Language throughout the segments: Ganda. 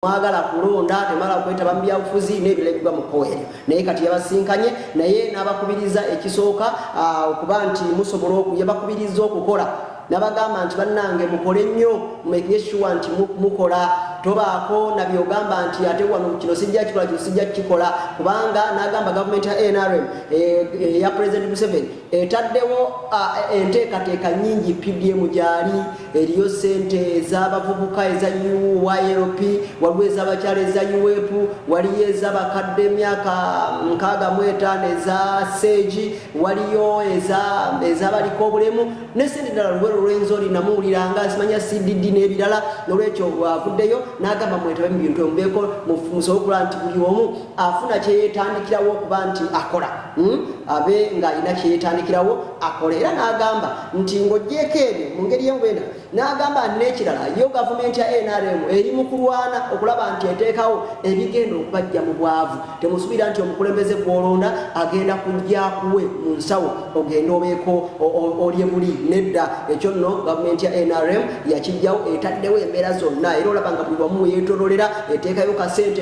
mwagala kulonda temala kwetaba mu byabufuzi n'ebiregwa mu kkoero naye kati yabasinkanye naye n'abakubiriza ekisooka okuba nti musobola yabakubiriza okukola n'abagamba nti bannange mukole nnyo make sure nti mukola tobaako nabyogamba nti ate wano kino sijja kikola kino sijja kikola kubanga n'agamba gavumenti ya NRM ya President Museveni etaddewo enteekateeka nnyingi PDM gyali eriyo ssente ez'abavubuka eza UYLP waliwo ez'abakyala eza UEP waliyo ez'abakadde emyaka 65 eza SAGE waliyo ez'abaliko obulemu n'essente ddala luwero lw'enzoli namuwuliranga simanya CDD n'ebirala n'olwekyo avuddeyo n'agamba mwetabe mu bintu omubeeko musobola okulaba nti buli omu afuna kyeyeetandikirawo okuba nti akola abe ng'alina kyeyeetandikirawo akola era n'agamba nti ng'oggyeko ebyo mu ngeri y'emubenda n'agamba n'ekirala yo gavumenti ya NRM eri mu kulwana okulaba nti eteekawo ebigenda okubajja mu bwavu temusuubira nti omukulembeze gw'olonda agenda kujja kuwe mu nsawo ogenda obeeko olye buli nedda ekyo nno gavumenti ya NRM yakijjawo etaddewo embeera zonna era olaba nga buli wamu yeetololera eteekayo kasente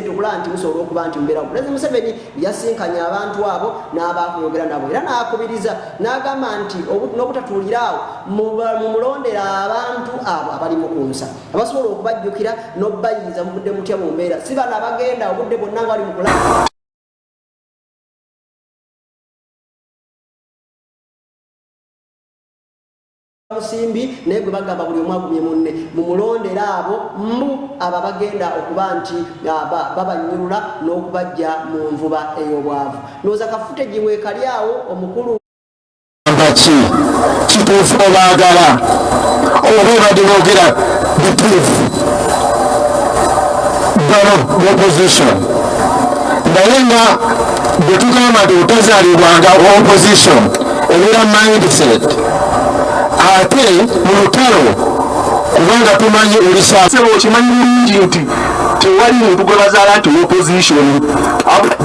okulaba nti musobola okuba nti mbeerawo Pulezidenti Museveni yasinkanye abantu abo n'abaakuyogera nabo era n'akubiriza n'agamba nti n'obutatuuliraawo mu mulondera abantu abo abali mu kunsa abasobola okubajjukira n'obbayiiza mu budde mutya mu mbeera si bano abagenda obudde bwonna nga bali mu kulaba musimbi naye gwe bagamba buli omu agumye munne mumulondera abo abo bagenda okuba nti babanyulula n'okubajja mu nvuba ey'obwavu ndowooza kafute giweekali awo omukulu ki kituufu obaagala oba obadde boogera the proof bano opposition naye nga bwe tugamba nti otazaalibwanga opposition ebeera mindset ate mu lutalo kubanga tumanyi olisasebo okimanyi bulungi nti tewali muntu gwe bazaala nti opposition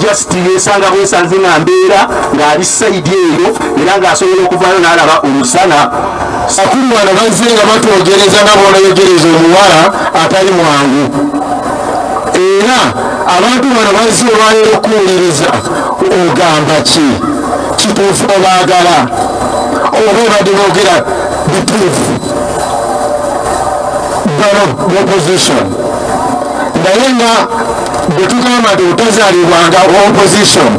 just yesanga bwesanze nga mbeera ng'ali sayidi eyo era ng'asobola okuvaayo n'alaba omusana sakulu bano bazze nga batwogereza nga boonayogereza omuwala atali mwangu era abantu bano bazze olwaleero okuwuliriza ogamba ki kituufu obaagala oba obadde boogera the proof bano opposition naye nga bwe tugamba nti otazaalibwanga opposition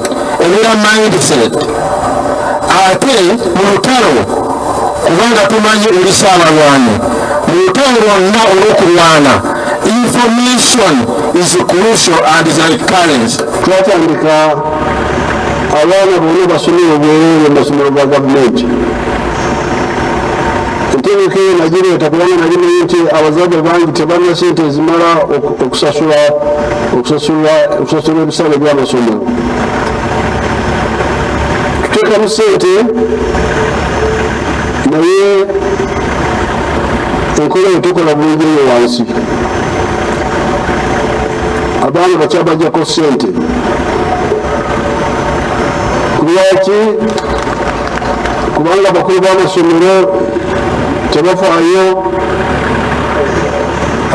ebeera mindset ate mu lutalo kubanga tumanyi oli saabalwanyi mu lutalo lwonna olw'okulwana information is crucial and is like currency. Twatandika abaana bonna basomera obwereere mu masomero ga gavumenti entegeka eyo nagireeta kubanga nagimanyi nti abazadde bangi tebalina sente ezimala okusasula ebisale by'amasomero tuteekamu sente naye enkola etukola bulungi eyo wansi abaana bakyabajjako sente kulwaki kubanga abakulu b'amasomero tebafaayo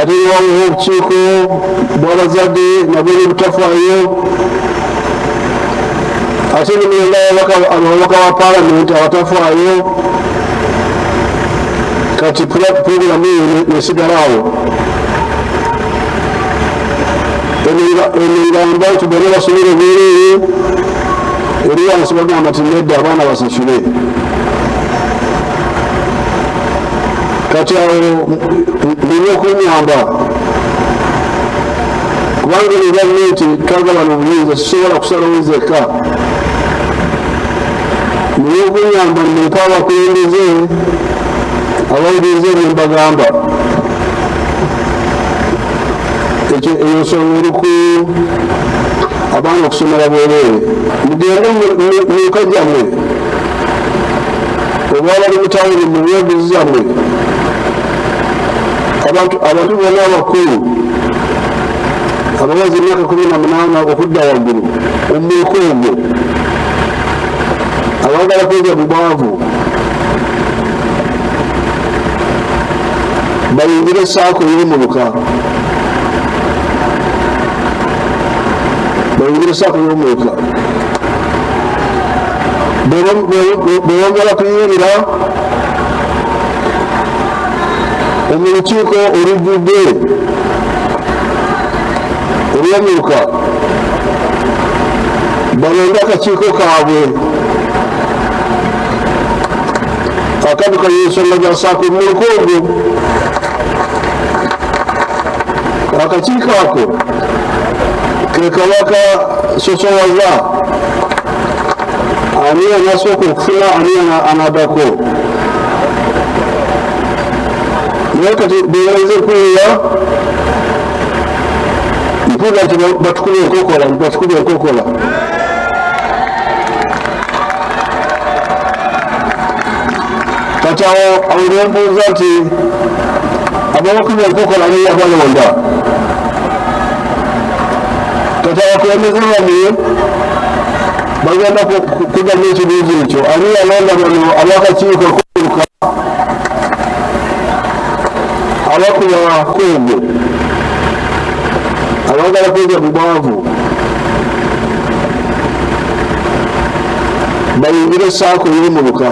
ate wawo obukiiko bw'abazadde nabwo butafaayo ate nemulonda ababaka ba paalamenti abatafaayo kati puroguramu eyo nesigalawo enengamba nti bonna basomere obwereere eri wansi bagamba nti nedda abaana basasule kati awo ndina okunyamba kubanga ne gavumenti twagabana obuyinza sisobola kusalawo nzekka ndina okunyamba nimpa abakulembeze abawuliriza ebyo mbagamba eyo nsonga eri ku abaana okusomera bwereere mugende muka gyammwe oba bali mu tawuni mu byobezi zammwe abantu bonna abakulu abawazi emyaka 18 okudda waggulu omumuliko ogwo abagala kwega mu bwavu bayingire saako y'omuluka bayingire saako y'omweka bwebongera kuyingira mu lukiiko olujjudde olw'emyuka balonde akakiiko kaabwe akaduka y'ensonga za saako mu lukongo. Akakiiko ako ke kabaka Sosowaza ani anasooka okufuna ani anaddako naye kati beereze kuyiya mpuga nti batukube enkokola kati awo nembuuza nti ababakuba enkokola niyo abalonda kati abakulembeze bamwe bagenda kugamba ekibuuzo ekyo ani yalonda bano abakakiiko kuluka abakuba kongo abagala kwega mu bwavu bayingire saako y'omuluka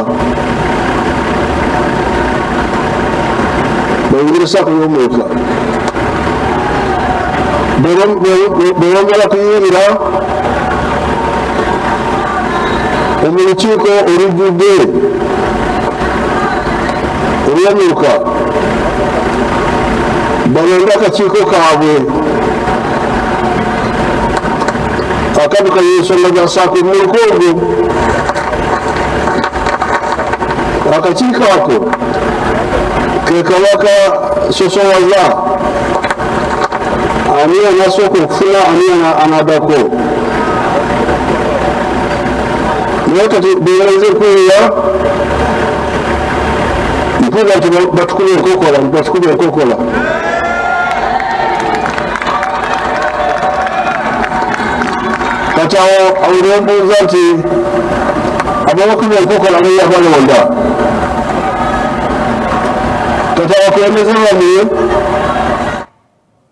bwebongera kuyingira mu lukiiko olujjudde olw'emyuka balonde akakiiko kaabwe akaduka y'ensonga za saako mu lukongo. Akakiiko ako ke kabaka Sosowaza ani anasooka okufuna ani anaddako naye kati beereze kuyiya mpuga nti batukube enkokola kati awo nembuuza nti ababakuba enkokola niyo abalonda kati abakulembeze bamwe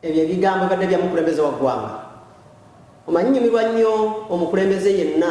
ebyo ebigambo ebadde bya mukulembeze wa ggwanga omanyi nyumirwa nnyo omukulembeze yenna